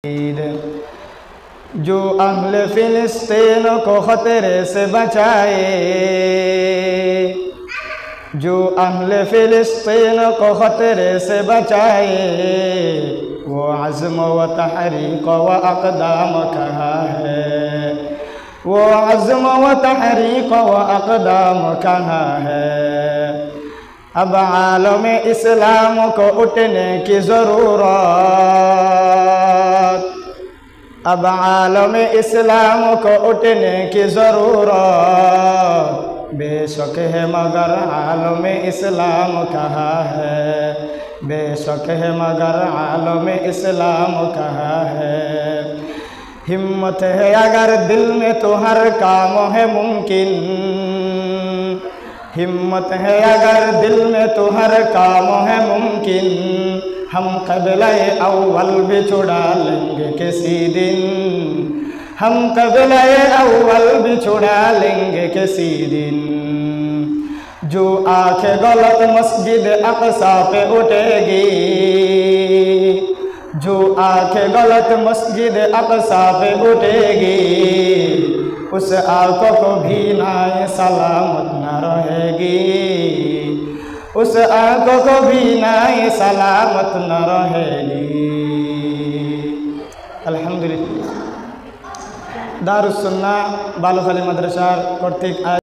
जो अहले फिलिस्तीन को खतरे से बचाए, जो अहले फिलिस्तीन को खतरे से बचाए, वो अज़्म व तहरीक व अक़दाम कहाँ है, वो अज़्म व तहरीक व अक़दाम कहाँ है। अब आलम इस्लाम को उठने की ज़रूरत, अब आलम इस्लाम को उठने की ज़रूरत बेशक है, मगर आलम इस्लाम कहाँ है, बेशक है मगर आलम इस्लाम कहाँ है। हिम्मत है अगर दिल में तो हर काम है मुमकिन, हिम्मत है अगर दिल में तो हर काम है मुमकिन। हम क़िबला-ए अव्वल भी छुड़ा लेंगे किसी दिन, हम क़िबला-ए अव्वल भी छुड़ा लेंगे किसी दिन। जो आँखें गलत मस्जिद अक़सा पे उठेगी, जो आँखें गलत मस्जिद अक़सा पे उठेगी, उस आँखों को भी नाए सलामत न रहेगी, उस आँखों को भी नाए सलामत न रहेगी। अल्हम्दुलिल्लाह। दारुस सुन्नाह बालुखाली मदरसार कर्तृक